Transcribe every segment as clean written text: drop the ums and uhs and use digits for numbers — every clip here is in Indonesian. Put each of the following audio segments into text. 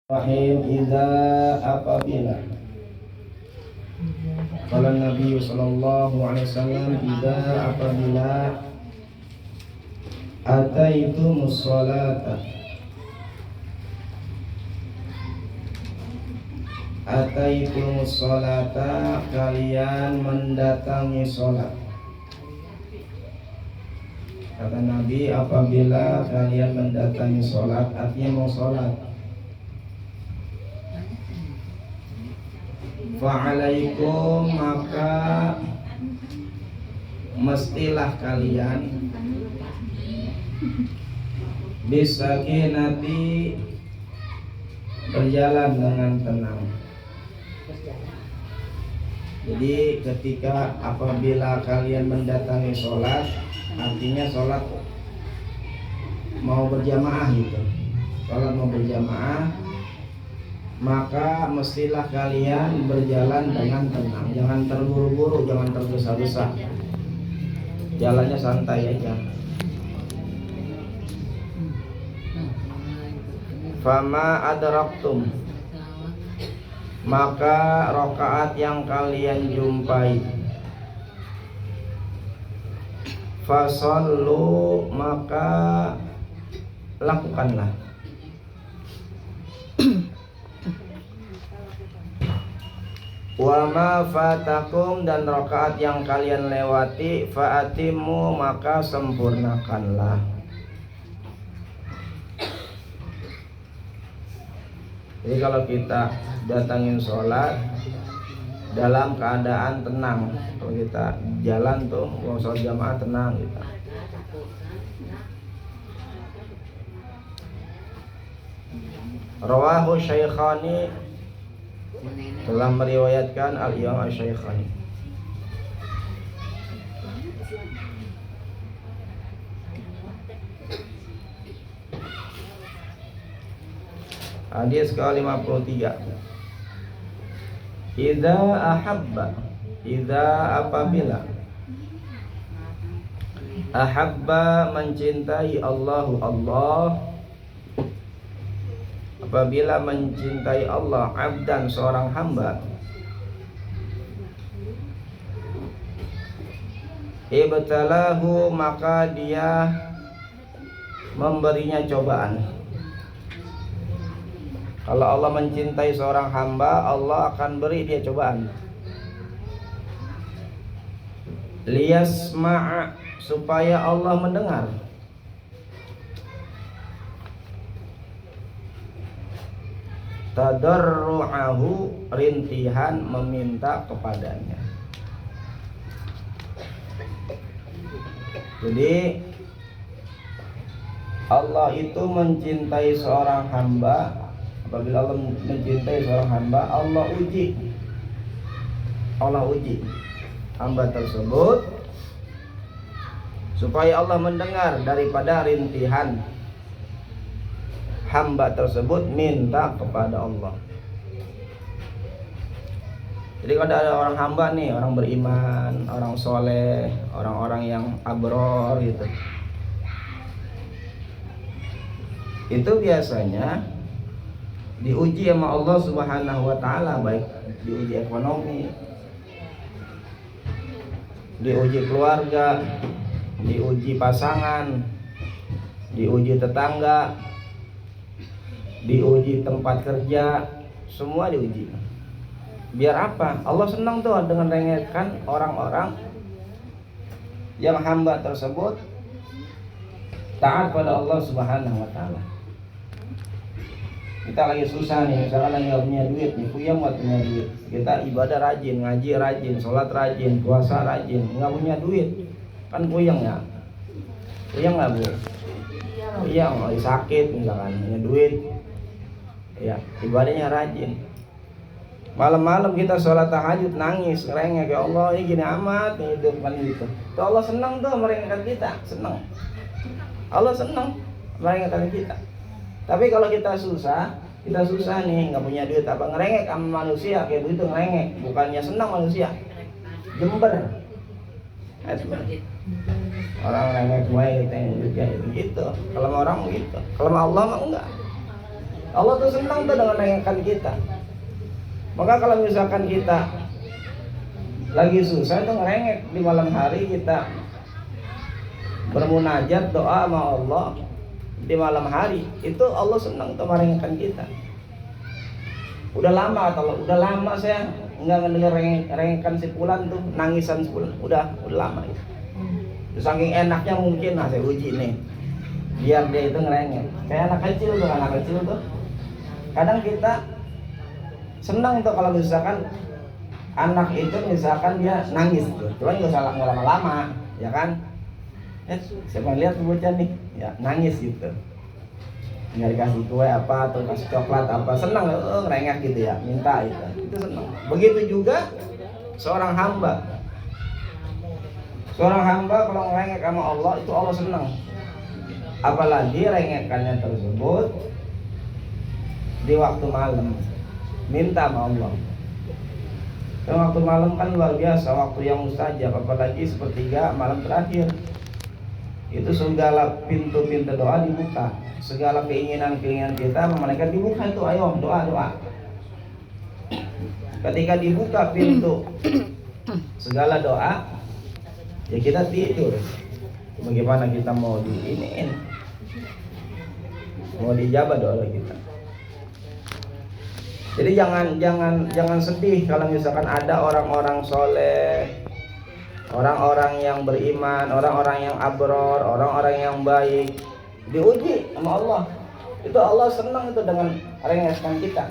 Rahim idza apabila kalau Nabi sallallahu alaihi wasallam idza apabila ataitumus sholata kalian mendatangi sholat. Kata Nabi, apabila kalian mendatangi sholat, artinya mau sholat. Fa'alaikum, maka mestilah kalian bisakinati, berjalan dengan tenang. Jadi ketika apabila kalian mendatangi sholat, artinya sholat mau berjamaah gitu. Sholat mau berjamaah, maka mestilah kalian berjalan dengan tenang. Jangan terburu-buru, jangan tergesa-gesa. Jalannya santai aja. Fama adraktum, maka rakaat yang kalian jumpai, fasallu, maka lakukanlah. Wa ma fatakum, dan rakaat yang kalian lewati, fa'atimu, maka sempurnakanlah. Jadi kalau kita datangin sholat dalam keadaan tenang, kalau kita jalan tuh mau sholat jamaah tenang kita. Rawahu Syaikhani, telah meriwayatkan Al-Imam Asy-Syaikhani. Hadis ke-53. Idza ahabba, idza apabila, ahabba mencintai Allahu Allah, apabila mencintai Allah abdan seorang hamba, ibtalahu, maka dia memberinya cobaan. Kalau Allah mencintai seorang hamba, Allah akan beri dia cobaan. Liyasma'a, supaya Allah mendengar. Tadarru'ahu, rintihan meminta kepadanya. Jadi Allah itu mencintai seorang hamba. Apabila Allah mencintai seorang hamba, Allah uji hamba tersebut supaya Allah mendengar daripada rintihan hamba tersebut minta kepada Allah. Jadi kalau ada orang hamba nih, orang beriman, orang soleh, orang-orang yang abror gitu, itu biasanya diuji sama Allah Subhanahu wa taala, baik diuji ekonomi, diuji keluarga, diuji pasangan, diuji tetangga, diuji tempat kerja, semua diuji. Biar apa? Allah senang tuh dengan rengekkan orang-orang yang hamba tersebut taat pada Allah Subhanahu wa taala. Kita lagi susah nih, misalkan lagi gak punya duit nih, puyeng gak punya duit. Kita ibadah rajin, ngaji rajin, sholat rajin, puasa rajin, gak punya duit, kan puyeng ya? Puyeng gak bu? Puyeng, lagi sakit misalkan, punya duit, ya ibadahnya rajin. Malam-malam kita sholat tahajud nangis, ngerengek, ya Allah ini gini amat nih hidup kan gitu. Tuh Allah senang tuh merengekkan kita, senang. Allah senang merengekkan kita. Tapi kalau kita susah nih, nggak punya duit apa, ngerengek sama manusia kayak begitu, ngerengek, bukannya senang manusia, jember. Orang ngerengek semua kita yang juga gitu. Kalau sama orang begitu, kalau sama Allah mah enggak. Allah tuh senang tuh dengan mengingatkan kita. Maka kalau misalkan kita lagi susah itu ngerengek di malam hari, kita bermunajat doa sama Allah di malam hari, itu Allah senang tuh merengekkan kita. Udah lama kata Allah, udah lama saya nggak ngedenger rengekan si Fulan tuh, nangisan si Fulan, udah lama itu. Saking enaknya mungkin, nah saya uji nih, biar dia itu ngerengek. Kayak anak kecil tuh, kadang kita senang tuh kalau misalkan anak itu misalkan dia nangis tuh, cuman nggak lama-lama, ya kan? Siapa lihat bocah nih, ya nangis gitu. Nggak dikasih kue apa atau kasih coklat apa, senang ngerengek gitu ya, minta itu senang. Begitu juga seorang hamba kalau ngerengek sama Allah, itu Allah senang. Apalagi rengekannya tersebut di waktu malam, minta sama Allah. Dan waktu malam kan luar biasa, waktu yang mustajab, apalagi sepertiga malam terakhir. Itu segala pintu-pintu doa dibuka, segala keinginan kita malaikat dibuka itu, ayo doa. Ketika dibuka pintu segala doa, ya kita tidur. Bagaimana kita mau diiniin, mau dijabah doa kita. Jadi jangan sedih kalau misalkan ada orang-orang soleh, orang-orang yang beriman, orang-orang yang abror, orang-orang yang baik diuji sama Allah. Itu Allah senang itu dengan rengekan kita,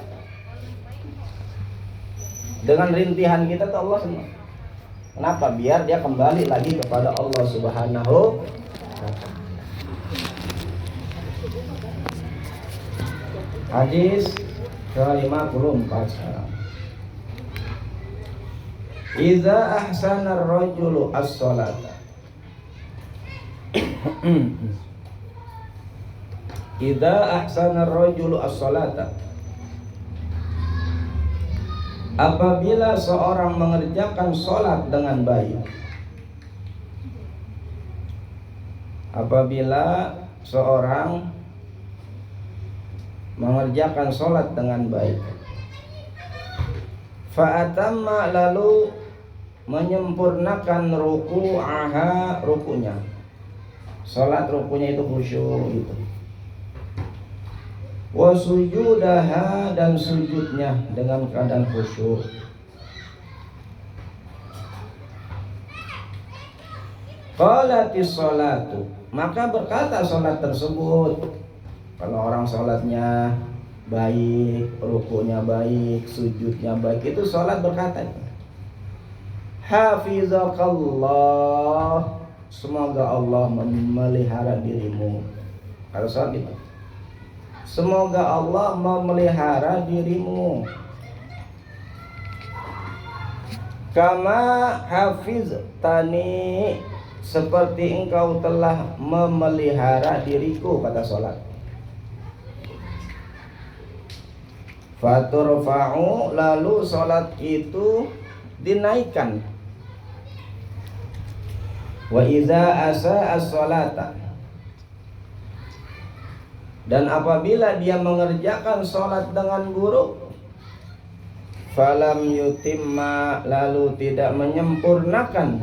dengan rintihan kita tuh Allah senang. Kenapa? Biar dia kembali lagi kepada Allah Subhanahu wa ta'ala. Hadis ke-54 sekarang. Iza ahsana ar-rajulu as-salata. Iza ahsana ar-rajulu as-salata. Apabila seorang mengerjakan salat dengan baik. Apabila seorang mengerjakan salat dengan baik. Fa'atamma, lalu menyempurnakan rukunya. Salat rukunya itu khusyuk gitu. Wa sujudaha, dan sujudnya dengan keadaan khusyuk. Qalatis sholatu, maka berkata salat tersebut. Kalau orang salatnya baik, rukunya baik, sujudnya baik, itu salat berkata, hafizakallah, semoga Allah memelihara dirimu. Kalau salat itu, semoga Allah memelihara dirimu. Kama hafiztani, seperti engkau telah memelihara diriku, kata salat. Faturfa'u, lalu salat itu dinaikkan. Wa iza asa as-salata, dan apabila dia mengerjakan salat dengan buruk, falam yutimma, lalu tidak menyempurnakan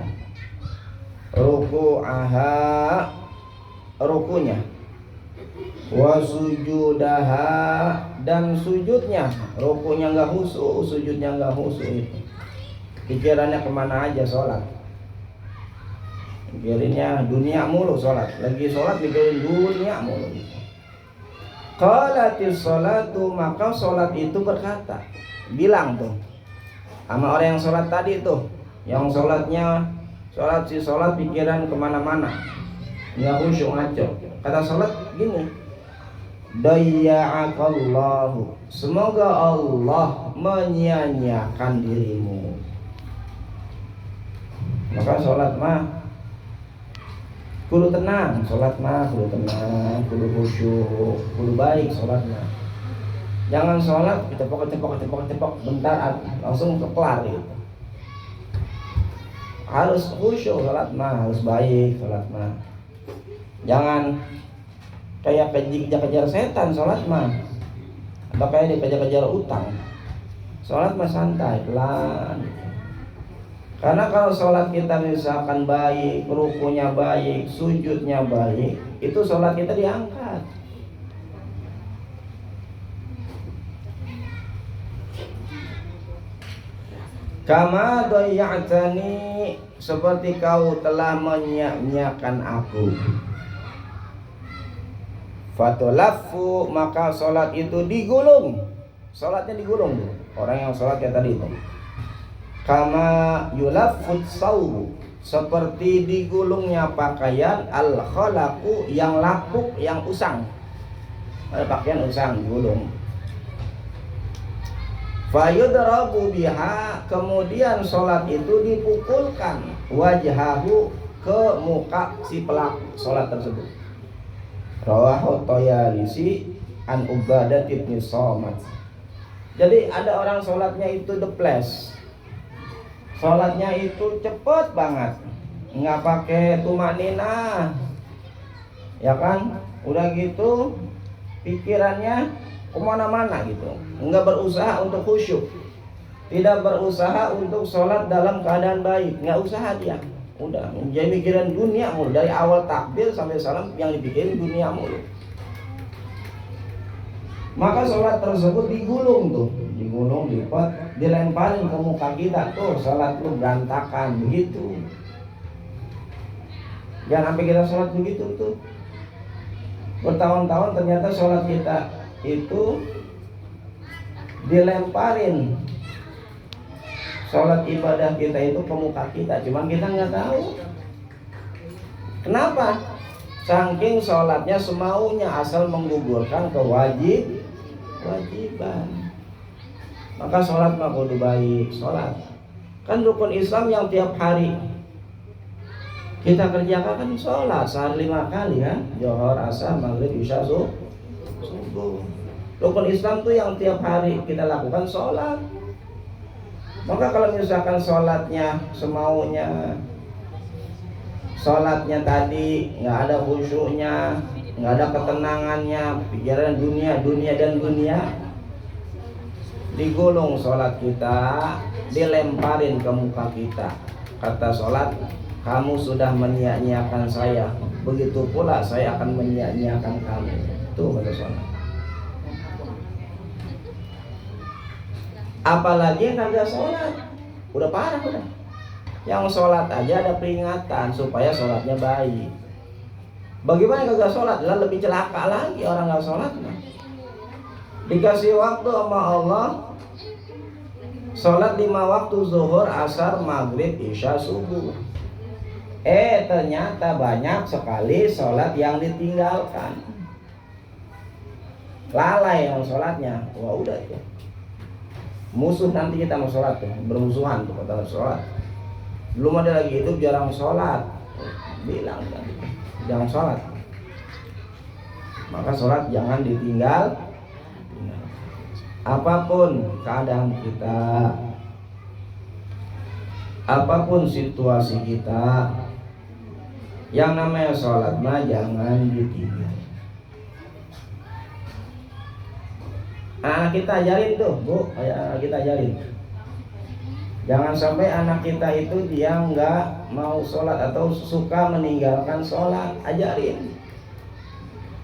rukunya, wa sujudaha, dan sujudnya. Rukunya nggak khusyuk, sujudnya nggak khusyuk, itu pikirannya kemana aja sholat, pikirinnya dunia mulu. Sholat, lagi sholat pikirin dunia mulu. Qalatis sholatu, maka sholat itu berkata, bilang tuh sama orang yang sholat tadi tuh, yang sholatnya sholat pikiran kemana-mana, nggak khusyuk, ngaco. Kata sholat gini, dayya'akallahu, semoga Allah menyia-nyiakan dirimu. Maka sholat mah kudu tenang, sholat mah kudu tenang, kudu khusyuk, kudu baik sholat mah. Jangan sholat cepok bentar langsung kelar gitu. Harus khusyuk sholat mah, harus baik sholat mah. Jangan kayak kejar setan sholat mah. makanya dikejar-kejar utang. Sholat mah santai, pelan. Karena kalau sholat kita misalkan baik, rukunya baik, sujudnya baik, itu sholat kita diangkat. Kama dhayya'tani, seperti kau telah menyia-nyiakan aku. Fatulaffu, maka sholat itu digulung. Sholatnya digulung tuh. Orang yang sholat kayak tadi itu. Kama yulaffut sawbu, seperti digulungnya pakaian al-khalaqu, yang lapuk, yang usang. Ada pakaian usang digulung. Fayudrabu biha, kemudian sholat itu dipukulkan wajhahu, ke muka si pelaku sholat tersebut. Rawahu Tayalisi an Ubadah bin Samit. Jadi ada orang sholatnya itu deples, sholatnya itu cepet banget, nggak pakai tumanina, ya kan? Udah gitu pikirannya kemana-mana gitu, nggak berusaha untuk khusyuk, tidak berusaha untuk sholat dalam keadaan baik, nggak usaha dia. Udah menjadi pikiran dunia mulu, dari awal takbir sampai salam yang dipikirin dunia mulu. Maka sholat tersebut digulung tuh, digulung, lipat, dilemparin ke muka kita tuh, sholat lu berantakan begitu. Jangan sampai kita sholat begitu tuh. Bertahun-tahun ternyata sholat kita itu dilemparin, sholat ibadah kita itu ke muka kita, cuman kita nggak tahu. Kenapa? Saking sholatnya semaunya, asal menggugurkan kewajiban. Maka sholat mah kudu baik. Sholat kan rukun Islam yang tiap hari kita kerjakan, kan sholat sehari 5 kali kan, Zuhur, Asar, Maghrib, Isya, Subuh. Rukun Islam tuh yang tiap hari kita lakukan sholat. Maka kalau misalkan sholatnya semaunya, sholatnya tadi nggak ada khusyuknya, nggak ada ketenangannya, pikiran dunia dan dunia, digulung sholat kita, dilemparin ke muka kita. Kata sholat, kamu sudah menyia-nyiakan saya, begitu pula saya akan menyia-nyiakan kamu. Tuh kata sholat. Apalagi yang kagak sholat, udah parah udah. Yang sholat aja ada peringatan supaya sholatnya baik. Bagaimana yang kagak sholat? Lah lebih celaka lagi orang nggak sholat. Dikasih waktu sama Allah, sholat 5 waktu, zuhur, asar, maghrib, isya, subuh. Ternyata banyak sekali sholat yang ditinggalkan. Lalai yang sholatnya. Wah udah itu. Musuh nanti kita mau sholat tuh, bermusuhan tuh kata sholat. Belum ada lagi hidup jarang sholat, bilang kan, jangan sholat. Maka sholat jangan ditinggal. Apapun keadaan kita, apapun situasi kita, yang namanya sholat mah jangan ditinggal. Anak kita ajarin tuh, Bu, anak kita ajarin. Jangan sampai anak kita itu dia nggak mau sholat atau suka meninggalkan sholat, ajarin.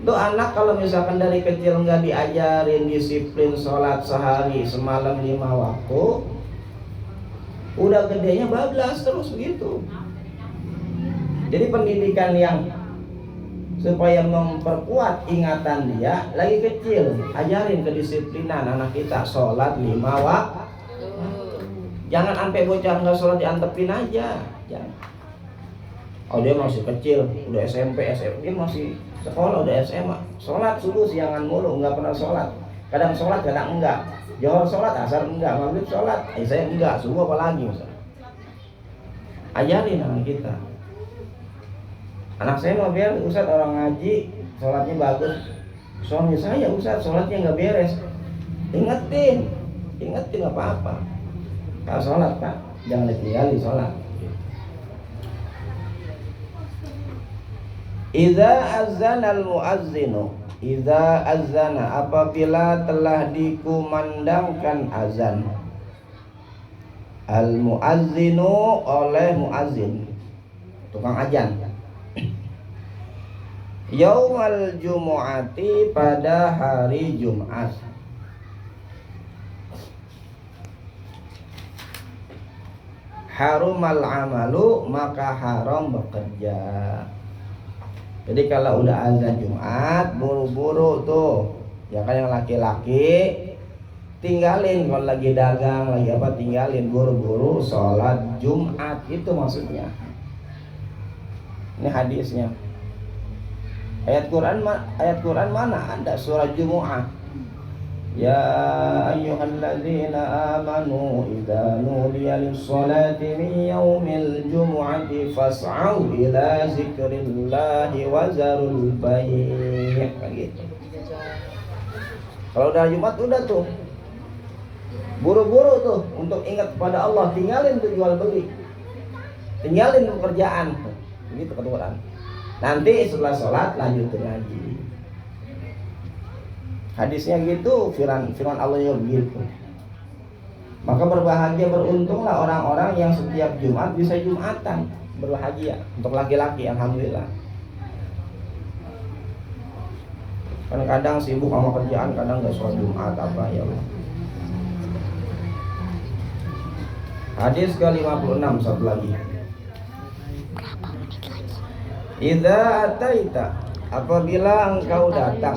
Tuh anak kalau misalkan dari kecil nggak diajarin disiplin sholat sehari semalam 5 waktu, udah gedenya bablas terus begitu. Jadi pendidikan yang supaya memperkuat ingatan dia lagi kecil, ajarin kedisiplinan anak kita, sholat 5 waktu. Jangan sampai bocah nggak sholat diantepin aja, jangan. Oh dia masih kecil, udah SMP, dia masih sekolah, udah SMA, sholat subuh siangan mulu, nggak pernah sholat. Kadang sholat, kadang enggak. Zuhur sholat, asar enggak, maghrib sholat, isya enggak, subuh apalagi misalnya. Ajarin anak kita. Anak saya mau biar Ustaz orang ngaji, sholatnya bagus. Suami saya Ustaz sholatnya nggak beres. Ingetin apa-apa. Kalau sholat Pak, jangan ditinggali sholat. Idza azanal muazzinu, Idza azana, apabila telah dikumandangkan azan. Al muazzinu, oleh muazzin, tukang ajan. Yaumal jumu'ati, pada hari Jumat. Harumal amalu, maka haram bekerja. Jadi kalau udah azan Jumat, buru-buru tuh, ya kan yang laki-laki tinggalin, kalau lagi dagang, lagi apa, tinggalin, buru-buru sholat Jumat, itu maksudnya. Ini hadisnya. Ayat Quran mana ada surah Jumu'ah. Ya ayyuhalladzina amanu idza nudiya lis-sholati min yaumil jumu'ati fas'au ila zikrillahi wa zarul bai'. Gitu. Kalau udah Jumat udah tuh, buru-buru tuh untuk ingat kepada Allah, tinggalin tuh jual beli, tinggalin pekerjaan. Begitu kata Quran. Nanti setelah sholat lanjutin lagi. Hadisnya gitu, firman Allah ya begitu. Maka berbahagia, beruntunglah orang-orang yang setiap Jumat bisa Jumatan. Berbahagia untuk laki-laki, alhamdulillah. Kadang-kadang sibuk sama kerjaan, kadang nggak sholat Jumat apa ya Allah. Hadis ke-56, satu lagi. Idza ataita, apabila engkau datang,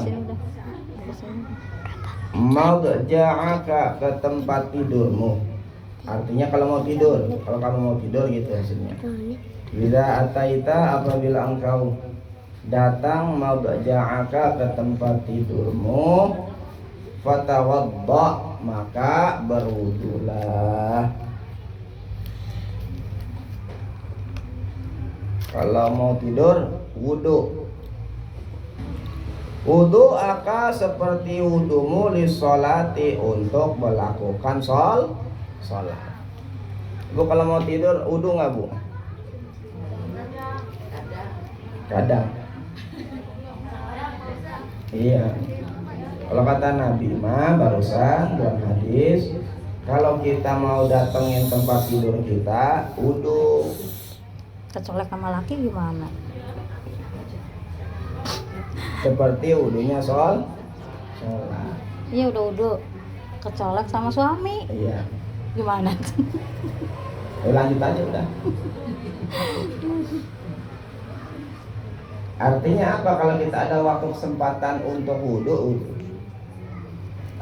madja'aka, ke tempat tidurmu. Artinya kalau mau tidur, kalau kamu mau tidur gitu maksudnya. Idza ataita, apabila engkau datang, madja'aka, ke tempat tidurmu, fatawadda, maka berwudulah. Kalau mau tidur, wudu. Wudu aka seperti wudumu lissolati, untuk melakukan sholat. Bu kalau mau tidur wudu nggak bu? Kadang. Iya. Kalau kata Nabi mah barusan dalam hadis, kalau kita mau datengin tempat tidur kita, wudu. Kecolek sama laki gimana? Seperti wudunya sholat. Iya udah wudu, kecolek sama suami. Iya. Gimana? Lanjut aja udah. Artinya apa? Kalau kita ada waktu kesempatan untuk wudu.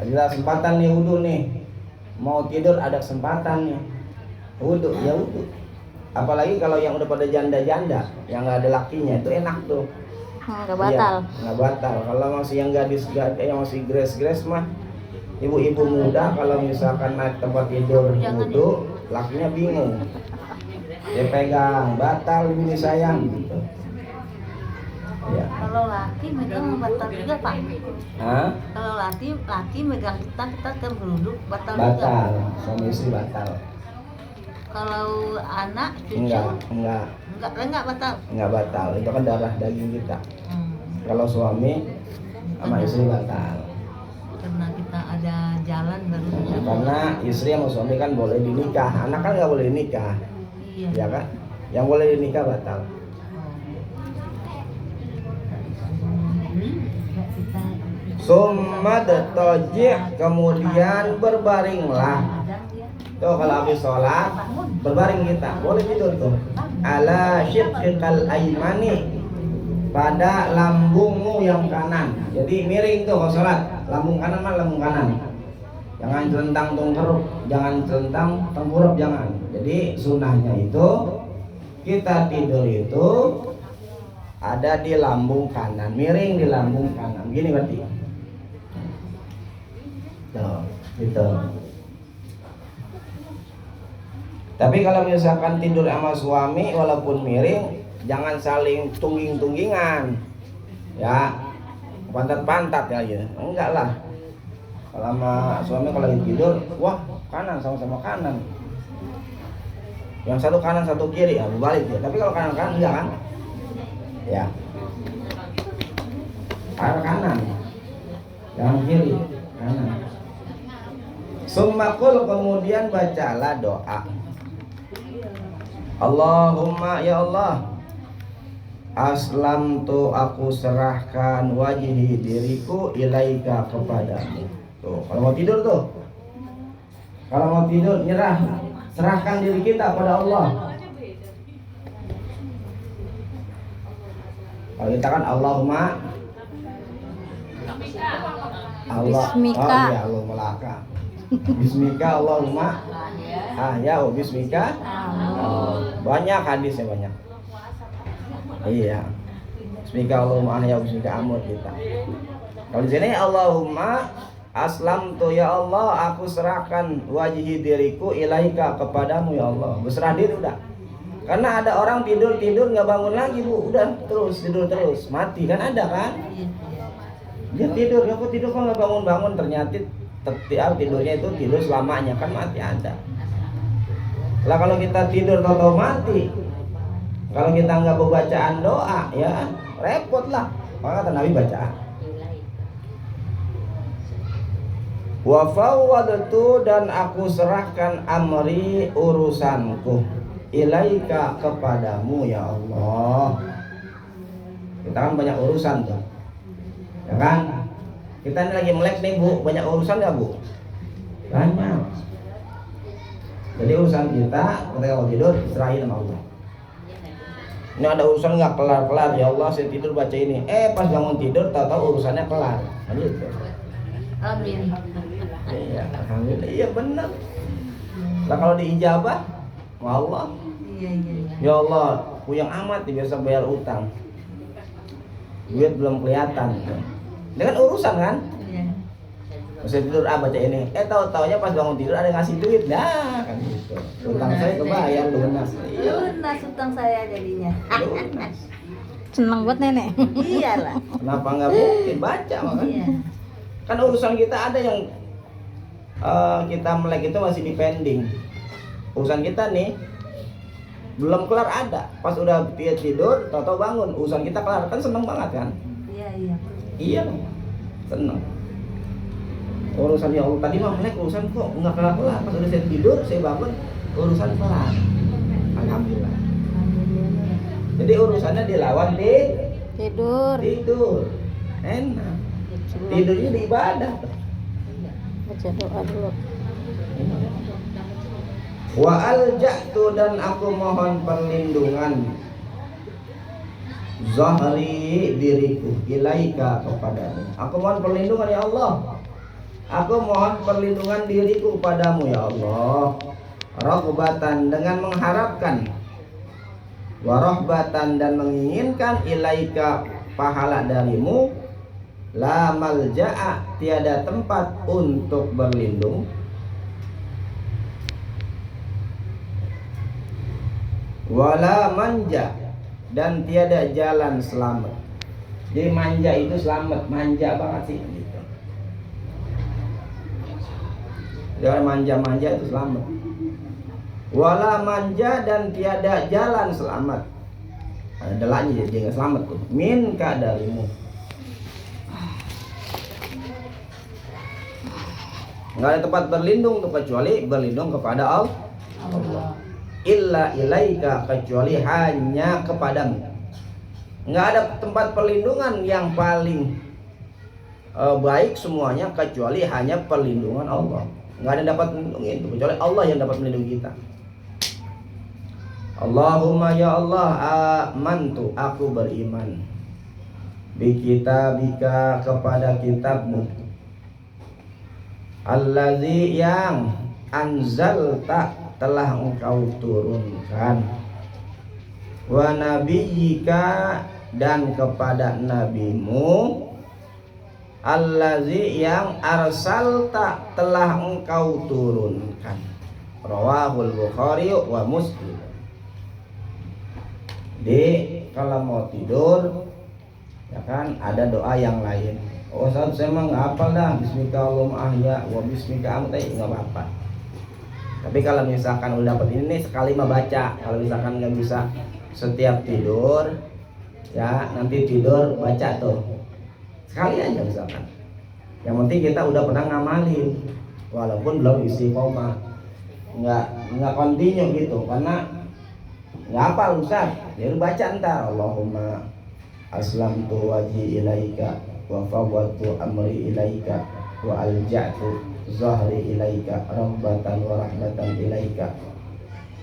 Ada kesempatan nih wudu nih. Mau tidur ada kesempatan nih. Wudu, ya wudu. Apalagi kalau yang udah pada janda-janda, yang nggak ada lakinya, itu enak tuh. Nggak batal. Iya, nggak batal. Kalau masih yang gadis, yang masih gres mah, ibu-ibu muda kalau misalkan naik tempat tidur wudu, lakinya bingung. Dia pegang, batal ini sayang gitu. Ya. Kalau laki megang batal juga pak. Hah? Kalau laki megang kita kan beruduk batal juga. Batal, suami istri batal. Kalau anak cucu enggak batal. Enggak batal, itu kan darah daging kita. Kalau suami sama istri batal. Karena kita ada jalan baru. Karena istri sama suami kan boleh dinikah, anak kan nggak boleh dinikah. Iya. Ya kan? Yang boleh dinikah batal. Summa datoji, kemudian berbaringlah. Tuh kalau habis sholat berbaring kita, boleh tidur tuh. Ala syiqqal aymani, pada lambungmu yang kanan. Jadi miring tuh kalau sholat, lambung kanan mah lambung kanan. Jangan celentang tengkurap, jangan celentang tengkurap, jangan. Jadi sunnahnya itu kita tidur itu ada di lambung kanan, miring di lambung kanan. Gini berarti. Tuh, gitu. Tapi kalau misalkan tidur sama suami walaupun miring, jangan saling tungging-tunggingan. Ya, pantat-pantat ya aja. Enggak lah. Kalau sama suami kalau lagi tidur, wah kanan sama-sama kanan. Yang satu kanan satu kiri ya berbalik ya. Tapi kalau kanan-kanan enggak kan? Ya. arah kanan, jangan kiri, kanan. Summakul, kemudian bacalah doa. Allahumma, ya Allah, aslamtu, aku serahkan wajhi, diriku, ilaika, kepadamu. Tuh, kalau mau tidur tuh, kalau mau tidur nyerah, serahkan diri kita pada Allah. Kalau kita kan Allahumma, Allah, Bismika. oh iya, Allahumma laka. Bismika Allahumma ya, bismika. Oh, banyak hadisnya, banyak. Iya. Bismika Allahumma ya, bismika amut kita. Kalau di sini Allahumma aslamtu, ya Allah, aku serahkan wajhi, diriku, ilaika, kepadamu ya Allah. Berserah diri udah. Karena ada orang tidur nggak bangun lagi, Bu. Udah terus tidur terus, mati kan, ada kan? Dia tidur, aku tidur kok nggak bangun, ternyata tidurnya itu tidur selamanya, kan mati ada. Lah kalau kita tidur atau mati, kalau kita nggak bacaan doa, ya repot lah. Maka kata Nabi baca. Wa fawwadtu, dan aku serahkan amri, urusanku, ilaika, kepadamu ya Allah. Kita kan banyak urusan tuh, ya kan? Kita ini lagi melek nih, Bu, banyak urusan nggak, Bu? Banyak. Jadi urusan kita ketika mau tidur serahin sama Allah. Ini ada urusan nggak kelar, ya Allah, saya tidur baca ini. Pas bangun tidur tahu urusannya kelar. Gitu. Alhamdulillah. Iya, alhamdulillah. Iya benar. Lah kalau diijabah, ya Allah. Iya. Ya Allah, puyeng amat nih, biasa bayar utang. Duit belum kelihatan. Ini kan urusan kan? Iya. Masih tidur baca ini. Tahu-taunya pas bangun tidur ada yang ngasih duit. Nah, kan gitu. Utang saya kebayar lunas. Iya. Lunas utang saya jadinya. Lunas. Seneng buat nenek. Iyalah. Kenapa nggak mungkin baca makanya? Iya. Kan urusan kita ada yang kita melek itu masih di pending. Urusan kita nih belum kelar ada. Pas udah tidur, tahu-tahu bangun, urusan kita kelar, kan seneng banget kan? Iya. Iya, seneng. Urusan ya Allah, tadi mah melek urusan kok nggak kelar-kelar. Pas udah saya tidur, saya bangun, urusan kelar. Alhamdulillah. Jadi urusannya dilawan di Tidur. enak. Tidurnya di ibadah. Baca doa dulu. Wa alja'tu, dan aku mohon perlindungan, zahri, diriku, ilaika, kepadamu. Aku mohon perlindungan ya Allah. Aku mohon perlindungan diriku kepadamu ya Allah. Raghbatan, dengan mengharapkan, wa rahbatan, dan menginginkan, ilaika, pahala darimu, la malja'a, tiada tempat untuk berlindung, wala manja, dan tiada jalan selamat. Jadi manja itu selamat, manja banget sih gitu. Jangan manja-manja itu selamat. Wala manja, dan tiada jalan selamat. Ada dalanya jadi nggak selamat tuh. Minka, darimu. Nggak ada tempat berlindung tuh kecuali berlindung kepada Allah. Illa ilaika, kecuali hanya kepadamu. Nggak ada tempat perlindungan yang paling baik semuanya kecuali hanya perlindungan Allah. Nggak ada yang dapat melindungi itu kecuali Allah yang dapat melindungi kita. Allahumma ya Allah, amantu, aku beriman, bi kitabika, kepada kitabmu, allazi, yang anzalta, telah engkau turunkan, wa nabiyyika, dan kepada nabimu, allazi, yang arsalta, telah engkau turunkan. Rawahul Bukhari wa Muslim. Kalau mau tidur, ya kan, ada doa yang lain. Oh, saya emang nggak hafal dah. Bismika Allahumma ahya wa bismika amut, nggak apa-apa. Tapi kalau misalkan udah dapat ini nih, sekali mah baca. Kalau misalkan nggak bisa setiap tidur, ya nanti tidur baca tuh sekali aja misalkan. Yang penting kita udah pernah ngamalin, walaupun belum istiqomah, nggak continue gitu, karena nggak hafal Ustaz. Jadi baca ntar Allahumma aslamtu wajhi ilaika wa fawwadtu amri ilaika wa alja'tu zahri ilaika rabbatan wa rahmatan ilaika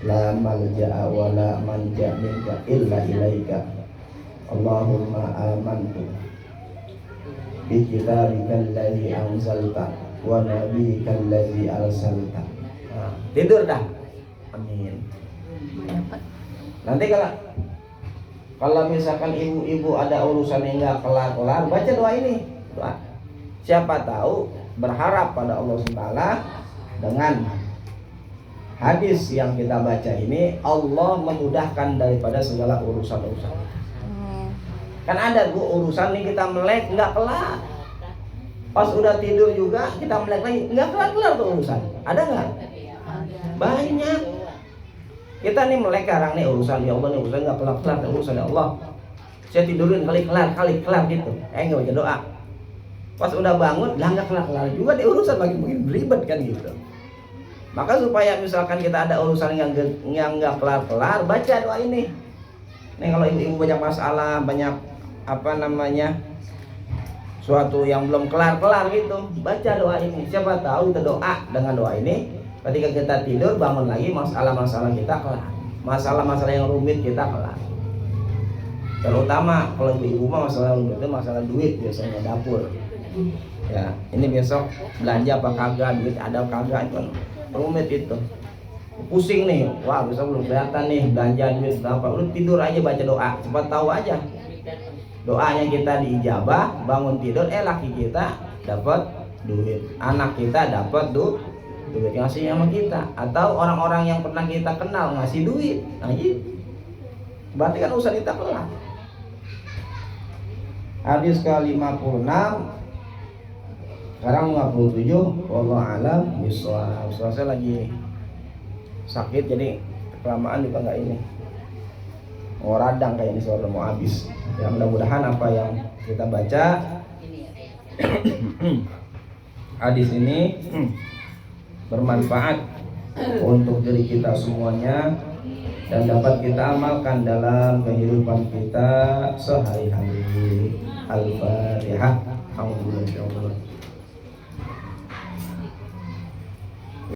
la malja'a wa la manja minka illa ilaika Allahumma amantu bi kitabika alladzi anzalta wa nabiyyika alladzi arsalta. Nah, tidur dah. Amin. Nanti kalau misalkan ibu-ibu ada urusan yang nggak kelar-kelar, baca doa ini. Doa. Siapa tahu berharap pada Allah SWT dengan hadis yang kita baca ini, Allah memudahkan daripada segala urusan-urusan. Kan ada urusan nih kita melek nggak kelar. Pas udah tidur juga kita melek lagi nggak kelar-kelar tuh urusan. Ada nggak? Banyak. Kita nih melek sekarang nih urusan ya Allah nih urusan nggak kelar-kelar urusan ya Allah. Saya tidurin kali kelar gitu. Nggak baca doa. Pas udah bangun lah nggak kelar-kelar juga di urusan makin ribet kan gitu. Maka supaya misalkan kita ada urusan yang nggak kelar-kelar, baca doa ini. Nih kalau ibu-ibu banyak masalah, banyak suatu yang belum kelar-kelar gitu, baca doa ini. Siapa tahu kita doa dengan doa ini, ketika kita tidur bangun lagi masalah-masalah kita kelar, masalah-masalah yang rumit kita kelar. Terutama kalau ibu mah masalah rumit itu masalah duit biasanya dapur. Ya, ini besok belanja apa kagak, duit ada kagak, itu rumit itu. Pusing nih, wah besok belum kelihatan nih belanja duit berapa. Udah tidur aja baca doa, cepat tahu aja. Doanya kita diijabah, bangun tidur laki kita dapat duit, anak kita dapat duit ngasih sama kita, atau orang-orang yang pernah kita kenal ngasih duit. Nah gitu. Berarti kan urusan kita kelar. Hadis ke-56 sekarang 57. Wallahu a'lam bishawab. Saya lagi sakit jadi kelamaan juga nggak ini. Mau radang kayak ini suara mau habis. Ya mudah-mudahan apa yang kita baca hadis ini bermanfaat untuk diri kita semuanya dan dapat kita amalkan dalam kehidupan kita sehari-hari. Al-Fatihah. Alhamdulillah.